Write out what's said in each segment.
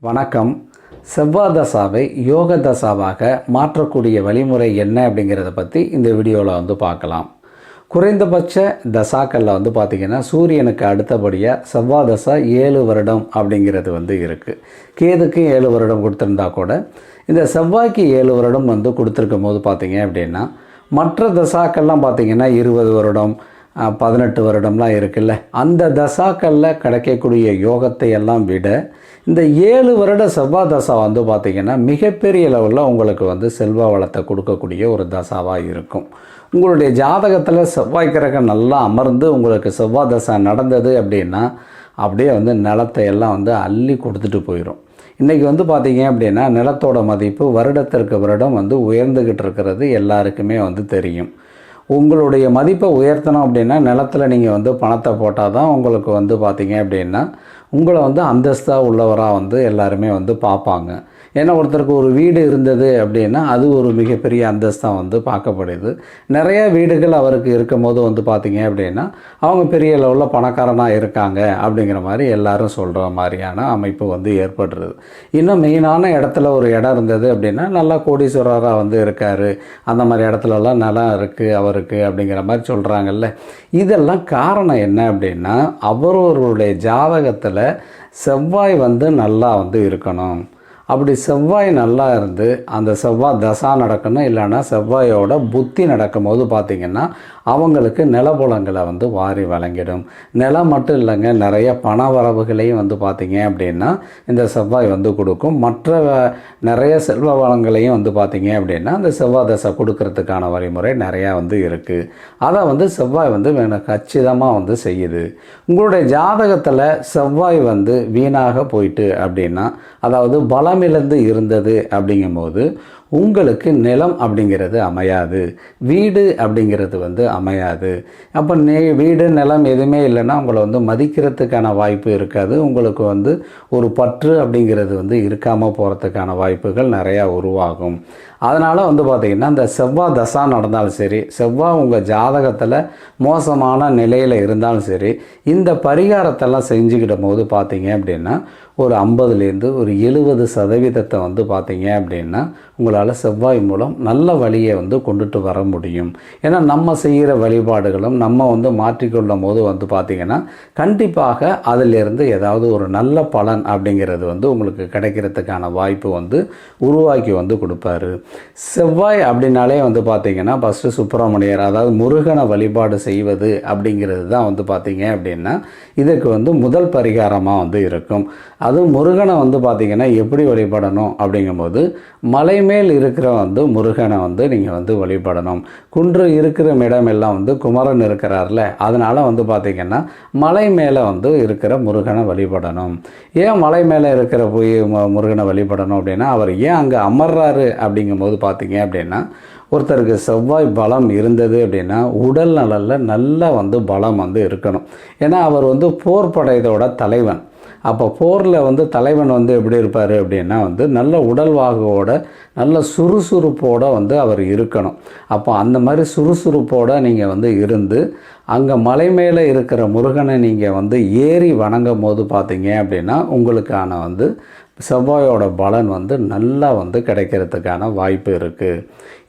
வணக்கம். செவ்வாய் தசாவை யோக தசாவாக மாற்றக்கூடிய வழிமுறை என்ன அப்படிங்கிறத பற்றி இந்த வீடியோவில் பார்க்கலாம். குறைந்தபட்ச தசாக்களில் பார்த்திங்கன்னா சூரியனுக்கு அடுத்தபடியாக செவ்வாய் தசா 7 வருடம் அப்படிங்கிறது இருக்குது. கேதுக்கு 7 வருடம் கொடுத்துருந்தா கூட இந்த செவ்வாய்க்கு 7 வருடம் கொடுத்துருக்கும் போது பார்த்திங்க அப்படின்னா மற்ற தசாக்கள்லாம் பார்த்திங்கன்னா 20 வருடம் 18 வருடம்லாம் இருக்குல்ல, அந்த தசாக்களில் கிடைக்கக்கூடிய யோகத்தை எல்லாம் விட இந்த 7 வருட செவ்வாய் தசா பார்த்திங்கன்னா மிகப்பெரிய லெவலில் உங்களுக்கு செல்வ வளத்தை கொடுக்கக்கூடிய ஒரு தசாவாக இருக்கும். உங்களுடைய ஜாதகத்தில் செவ்வாய் கிரகம் நல்லா அமர்ந்து உங்களுக்கு செவ்வாய் தசா நடந்தது அப்படின்னா அப்படியே நிலத்தை எல்லாம் அள்ளி கொடுத்துட்டு போயிடும். இன்றைக்கி பார்த்திங்க அப்படின்னா நிலத்தோட மதிப்பு வருடத்திற்கு வருடம் உயர்ந்துக்கிட்டு இருக்கிறது எல்லாருக்குமே தெரியும். உங்களுடைய மதிப்பை உயர்த்தணும் அப்படின்னா நிலத்தில் நீங்கள் பணத்தை போட்டால் தான் உங்களுக்கு பார்த்திங்க அப்படின்னா உங்களை அந்தஸ்தாக உள்ளவராக எல்லாருமே பார்ப்பாங்க. ஏன்னா ஒருத்தருக்கு ஒரு வீடு இருந்தது அப்படின்னா அது ஒரு மிகப்பெரிய அந்தஸ்தாக பார்க்கப்படுது. நிறைய வீடுகள் அவருக்கு இருக்கும் போது பார்த்திங்க அப்படின்னா அவங்க பெரிய லெவலில் பணக்காரனாக இருக்காங்க அப்படிங்கிற மாதிரி எல்லாரும் சொல்கிற மாதிரியான அமைப்பு ஏற்படுறது. இன்னும் மெயினான இடத்துல ஒரு இடம் இருந்தது அப்படின்னா நல்லா கோடீஸ்வரராக இருக்கார், அந்த மாதிரி இடத்துலலாம் நிலம் இருக்குது அவருக்கு அப்படிங்கிற மாதிரி சொல்கிறாங்கல்ல. இதெல்லாம் காரணம் என்ன அப்படின்னா அவரவர்களுடைய ஜாதகத்தில் செவ்வாய் நல்லா இருக்கணும். அப்படி செவ்வாய் நல்லா இருந்து அந்த செவ்வாய் தசா நடக்கணும், இல்லைன்னா செவ்வாயோட புத்தி நடக்கும் போது பார்த்திங்கன்னா அவங்களுக்கு நிலப்புலங்களை வாரி வழங்கிடும். நிலம் மட்டும் இல்லைங்க, நிறைய பண வரவுகளையும் பார்த்திங்க அப்படின்னா இந்த செவ்வாய் கொடுக்கும். மற்ற நிறைய செல்வ வளங்களையும் பார்த்திங்க அப்படின்னா இந்த செவ்வாய் தசை கொடுக்கறதுக்கான வழிமுறை நிறையா இருக்குது. அதை செவ்வாய் கச்சிதமாக செய்யுது. உங்களுடைய ஜாதகத்தில் செவ்வாய் வீணாக போயிட்டு அப்படின்னா, அதாவது பலமிழந்து இருந்தது அப்படிங்கும்போது உங்களுக்கு நிலம் அப்படிங்கிறது அமையாது, வீடு அப்படிங்கிறது அமையாது. அப்போ வீடு நிலம் எதுவுமே இல்லைன்னா உங்களை மதிக்கிறதுக்கான வாய்ப்பு இருக்காது. உங்களுக்கு ஒரு பற்று அப்படிங்கிறது இருக்காமல் போகிறதுக்கான வாய்ப்புகள் நிறையா உருவாகும். அதனால் பார்த்திங்கன்னா இந்த செவ்வாய் தசா நடந்தாலும் சரி, செவ்வாய் உங்கள் ஜாதகத்தில் மோசமான நிலையில் இருந்தாலும் சரி, இந்த பரிகாரத்தெல்லாம் செஞ்சுக்கிடும் போது பார்த்திங்க அப்படின்னா ஒரு 50லேருந்து ஒரு 70% பார்த்திங்க அப்படின்னா உங்களால் செவ்வாய் மூலம் நல்ல வழியை கொண்டுட்டு வர முடியும். ஏன்னா நம்ம செய்கிற வழிபாடுகளும் நம்ம மாற்றிக்கொள்ளும் போது பார்த்திங்கன்னா கண்டிப்பாக அதிலிருந்து ஏதாவது ஒரு நல்ல பலன் அப்படிங்கிறது உங்களுக்கு கிடைக்கிறதுக்கான வாய்ப்பு உருவாக்கி கொடுப்பாரு. செவ்வாய் அப்படின்னாலே பார்த்திங்கன்னா ஃபஸ்ட்டு சுப்பிரமணியர், அதாவது முருகனை வழிபாடு செய்வது அப்படிங்கிறது தான் பார்த்திங்க அப்படின்னா இதுக்கு முதல் பரிகாரமாக இருக்கும். அதுவும் முருகனை பார்த்திங்கன்னா எப்படி வழிபடணும் அப்படிங்கும்போது மலை மேல் இருக்கிற முருகனை நீங்கள் வழிபடணும். குன்று இருக்கிற இடமெல்லாம் குமரன் இருக்கிறார்ல, அதனால் பார்த்திங்கன்னா மலை மேலே இருக்கிற முருகனை வழிபடணும். ஏன் மலை மேலே இருக்கிற போய் முருகனை வழிபடணும் அப்படின்னா அவர் ஏன் அங்கே அமர்றாரு அப்படிங்கும்போது பார்த்திங்க அப்படின்னா ஒருத்தருக்கு செவ்வாய் பலம் இருந்தது அப்படின்னா உடல் நலனில் நல்ல பலம் இருக்கணும். ஏன்னா அவர் போர் படையதோட தலைவன். அப்போ போரில் தலைவன் எப்படி இருப்பார் அப்படின்னா நல்ல உடல்வாகோட நல்ல சுறுசுறுப்போடு அவர் இருக்கணும். அப்போ அந்த மாதிரி சுறுசுறுப்போடு நீங்கள் இருந்து அங்கே மலை மேலே இருக்கிற முருகனை நீங்கள் ஏறி வணங்கும் போது பார்த்தீங்க அப்படின்னா உங்களுக்கான செவ்வாயோட பலன் நல்லா கிடைக்கிறதுக்கான வாய்ப்பு இருக்குது.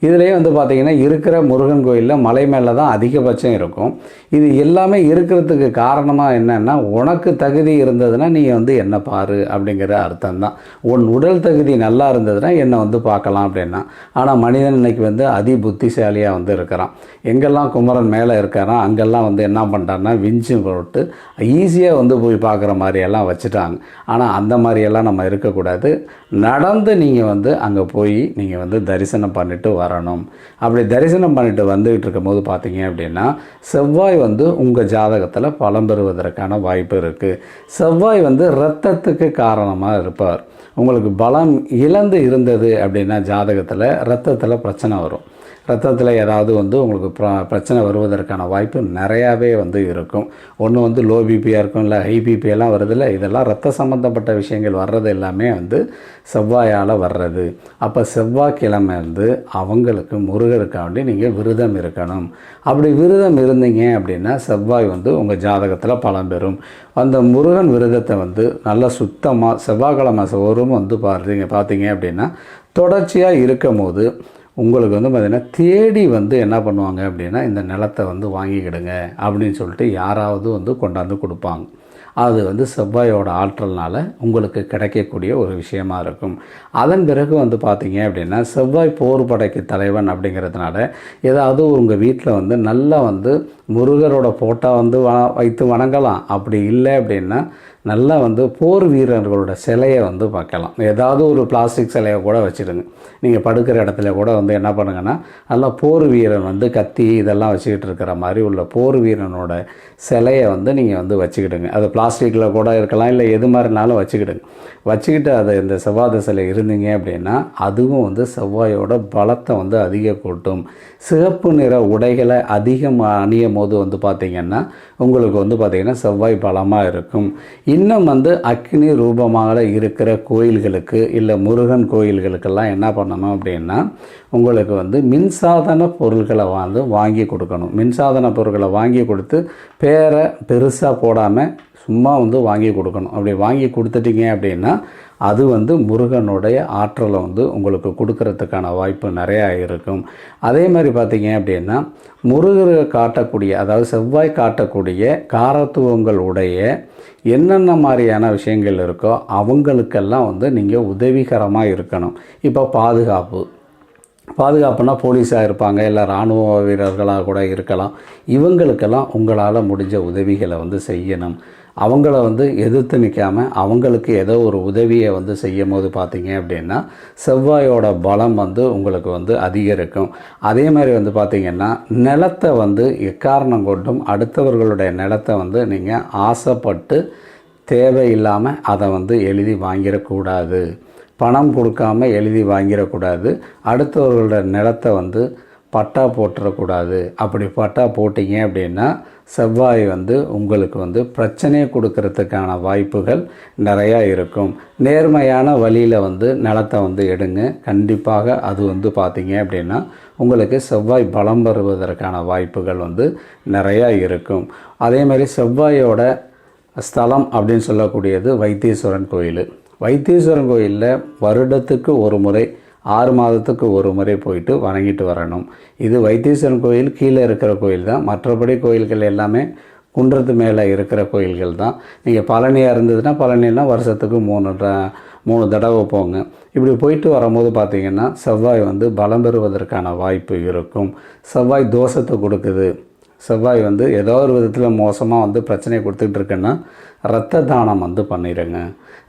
இதுலேயே பார்த்திங்கன்னா இருக்கிற முருகன் கோயிலில் மலை மேலே தான் அதிகபட்சம் இருக்கும். இது எல்லாமே இருக்கிறதுக்கு காரணமாக என்னென்னா உனக்கு தகுதி இருந்ததுன்னா நீ என்ன பாரு அப்படிங்கிற அர்த்தம் தான். உன் உடல் தகுதி நல்லா இருந்ததுன்னா என்னை பார்க்கலாம் அப்படின்னா. ஆனால் மனிதன் இன்னைக்கு அதி புத்திசாலியாக இருக்கிறான். எங்கெல்லாம் குமரன் மேலே இருக்காரான் அங்கெல்லாம் என்ன பண்ணுறான்னா விஞ்சு போட்டு ஈஸியாக போய் பார்க்குற மாதிரியெல்லாம் வச்சுட்டாங்க. ஆனால் அந்த மாதிரியெல்லாம் நம்ம இருக்கக்கூடாது. நடந்து நீங்கள் அங்கே போய் நீங்கள் தரிசனம் பண்ணிட்டு வரணும். அப்படி தரிசனம் பண்ணிட்டு வந்துகிட்டு இருக்கும் போது பார்த்தீங்க அப்படின்னா செவ்வாய் உங்கள் ஜாதகத்தில் பலம் பெறுவதற்கான வாய்ப்பு இருக்குது. செவ்வாய் இரத்தத்துக்கு காரணமாக இருப்பார். உங்களுக்கு பலம் இழந்து இருந்தது அப்படின்னா ஜாதகத்தில் இரத்தத்தில் பிரச்சனை வரும். ரத்தத்தில் ஏதாவது வந்து உங்களுக்கு பிரச்சனை வருவதற்கான வாய்ப்பு நிறையாவே வந்து இருக்கும். ஒன்று வந்து லோ பிபியாக இருக்கும், இல்லை ஹை பிபியெல்லாம் வருதில்ல, இதெல்லாம் ரத்த சம்மந்தப்பட்ட விஷயங்கள் வர்றது எல்லாமே வந்து செவ்வாயால் வர்றது. அப்போ செவ்வாய்க்கிழமை வந்து அவங்களுக்கு முருகருக்காண்டி நீங்கள் விரதம் இருக்கணும். அப்படி விரதம் இருந்தீங்க அப்படின்னா செவ்வாய் வந்து உங்கள் ஜாதகத்தில் பலம் பெறும். அந்த முருகன் விரதத்தை வந்து நல்லா சுத்தமாக செவ்வாய்க்கிழமை சோறும் வந்து பார்த்தீங்க அப்படின்னா தொடர்ச்சியாக இருக்கும் போது உங்களுக்கு வந்து பார்த்திங்கன்னா தேடி வந்து என்ன பண்ணுவாங்க அப்படின்னா இந்த நிலத்தை வந்து வாங்கிக்கிடுங்க அப்படின்னு சொல்லிட்டு யாராவது வந்து கொண்டாந்து கொடுப்பாங்க. அது வந்து செவ்வாயோட ஆற்றல்னால் உங்களுக்கு கிடைக்கக்கூடிய ஒரு விஷயமா இருக்கும். அதன் பிறகு வந்து பார்த்திங்க அப்படின்னா செவ்வாய் போர் படைக்கு தலைவன் அப்படிங்கிறதுனால ஏதாவது உங்கள் வீட்டில் வந்து நல்லா வந்து முருகரோட ஃபோட்டோ வந்து வைத்து வணங்கலாம். அப்படி இல்லை அப்படின்னா நல்லா வந்து போர் வீரர்களோட சிலையை வந்து பார்க்கலாம். ஏதாவது ஒரு பிளாஸ்டிக் சிலையை கூட வச்சுடுங்க. நீங்கள் படுக்கிற இடத்துல கூட வந்து என்ன பண்ணுங்கன்னா நல்லா போர் வீரன் வந்து கத்தி இதெல்லாம் வச்சுக்கிட்டு இருக்கிற மாதிரி உள்ள போர் வீரனோட சிலையை வந்து நீங்கள் வந்து வச்சுக்கிடுங்க. அது பிளாஸ்டிக்கில் கூட இருக்கலாம், இல்லை எது மாதிரினாலும் வச்சுக்கிடுங்க. வச்சுக்கிட்டு அதை இந்த செவ்வாய் திசையில் இருந்தீங்க அப்படின்னா அதுவும் வந்து செவ்வாயோட பலத்தை வந்து அதிகக்கூட்டும். சிவப்பு நிற உடைகளை அதிகமாக அணியும் போது வந்து பார்த்திங்கன்னா உங்களுக்கு வந்து பார்த்திங்கன்னா செவ்வாய் பலமாக இருக்கும். இன்னும் வந்து அக்னி ரூபமாக இருக்கிற கோயில்களுக்கு இல்லை முருகன் கோயில்களுக்கெல்லாம் என்ன பண்ணணும் அப்படின்னா உங்களுக்கு வந்து மின்சாதன பொருட்களை வந்து வாங்கி கொடுக்கணும். மின்சாதன பொருட்களை வாங்கி கொடுத்து பேரை பெருசாக போடாமல் சும்மா வந்து வாங்கி கொடுக்கணும். அப்படி வாங்கி கொடுத்துட்டீங்க அப்படின்னா அது வந்து முருகனுடைய ஆற்றலை வந்து உங்களுக்கு கொடுக்கறதுக்கான வாய்ப்பு நிறையா இருக்கும். அதே மாதிரி பார்த்திங்க அப்படின்னா முருகரை காட்டக்கூடிய, அதாவது செவ்வாய் காட்டக்கூடிய காரத்துவங்கள் உடைய என்னென்ன மாதிரியான விஷயங்கள் இருக்கோ அவங்களுக்கெல்லாம் வந்து நீங்கள் உதவிகரமாக இருக்கணும். இப்போ பாதுகாப்புனா போலீஸாக இருப்பாங்க, இல்லை இராணுவ வீரர்களாக கூட இருக்கலாம். இவங்களுக்கெல்லாம் உங்களால் முடிஞ்ச உதவிகளை வந்து செய்யணும். அவங்கள வந்து எதிர்த்து நிற்காமல் அவங்களுக்கு ஏதோ ஒரு உதவியை வந்து செய்யும் போது பார்த்தீங்க அப்படின்னா செவ்வாயோட பலம் வந்து உங்களுக்கு வந்து அதிகரிக்கும். அதே மாதிரி வந்து பார்த்திங்கன்னா நிலத்தை வந்து எக்காரணம் கொண்டும் அடுத்தவர்களுடைய நிலத்தை வந்து நீங்கள் ஆசைப்பட்டு தேவையில்லாமல் அதை வந்து எழுதி வாங்கிடக்கூடாது. பணம் கொடுக்காம எழுதி வாங்கிடக்கூடாது. அடுத்தவர்களோட நிலத்தை வந்து பட்டா போட்டுறக்கூடாது. அப்படி பட்டா போட்டிங்க அப்படின்னா செவ்வாய் வந்து உங்களுக்கு வந்து பிரச்சனையை கொடுக்கறதுக்கான வாய்ப்புகள் நிறையா இருக்கும். நேர்மையான வழியில் வந்து நிலத்தை வந்து எடுங்க. கண்டிப்பாக அது வந்து பார்த்திங்க அப்படின்னா உங்களுக்கு செவ்வாய் பலம் பெறுவதற்கான வாய்ப்புகள் வந்து நிறையா இருக்கும். அதே மாதிரி செவ்வாயோட ஸ்தலம் அப்படின்னு சொல்லக்கூடியது வைத்தீஸ்வரன் கோயில். வைத்தீஸ்வரன் கோயிலில் வருடத்துக்கு ஒரு முறை 6 மாதத்துக்கு ஒரு முறை போயிட்டு வணங்கிட்டு வரணும். இது வைத்தீஸ்வரன் கோயில் கீழே இருக்கிற கோயில் தான். மற்றபடி கோயில்கள் எல்லாமே குன்றத்து மேலே இருக்கிற கோயில்கள் தான். நீங்கள் பழனியாக இருந்ததுன்னா பழனிலாம் வருஷத்துக்கு 3 தடவை போங்க. இப்படி போயிட்டு வரும்போது பார்த்திங்கன்னா செவ்வாய் வந்து பலம் பெறுவதற்கான வாய்ப்பு இருக்கும். செவ்வாய் தோஷத்தை கொடுக்குது, செவ்வாய் வந்து ஏதோ ஒரு விதத்தில் மோசமாக வந்து பிரச்சனையை கொடுத்துட்டு இருக்குன்னா இரத்த தானம் வந்து பண்ணிடுங்க.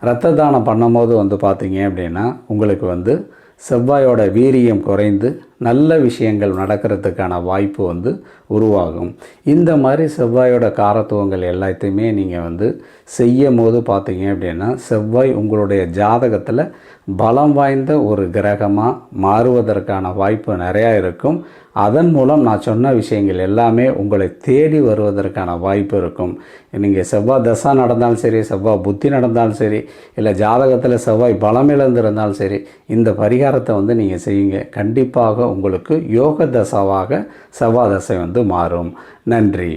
இரத்த தானம் பண்ணும்போது வந்து பார்த்திங்க அப்படின்னா உங்களுக்கு வந்து செவ்வாயோட வீரியம் குறைந்து நல்ல விஷயங்கள் நடக்கிறதுக்கான வாய்ப்பு வந்து உருவாகும். இந்த மாதிரி செவ்வாயோட காரத்துவங்கள் எல்லாத்தையுமே நீங்கள் வந்து செய்யும் போது பார்த்தீங்க அப்படின்னா செவ்வாய் உங்களுடைய ஜாதகத்தில் பலம் வாய்ந்த ஒரு கிரகமாக மாறுவதற்கான வாய்ப்பு நிறையா இருக்கும். அதன் மூலம் நான் சொன்ன விஷயங்கள் எல்லாமே உங்களை தேடி வருவதற்கான வாய்ப்பு இருக்கும். நீங்கள் செவ்வாய் தசா நடந்தாலும் சரி, செவ்வாய் புத்தி நடந்தாலும் சரி, இல்லை ஜாதகத்தில் செவ்வாய் பலம் இழந்திருந்தாலும் சரி, இந்த பரிகாரத்தை வந்து நீங்கள் செய்யுங்க. கண்டிப்பாக உங்களுக்கு யோக தசாவாக செவ்வாய் தசை வந்து மாறும். நன்றி.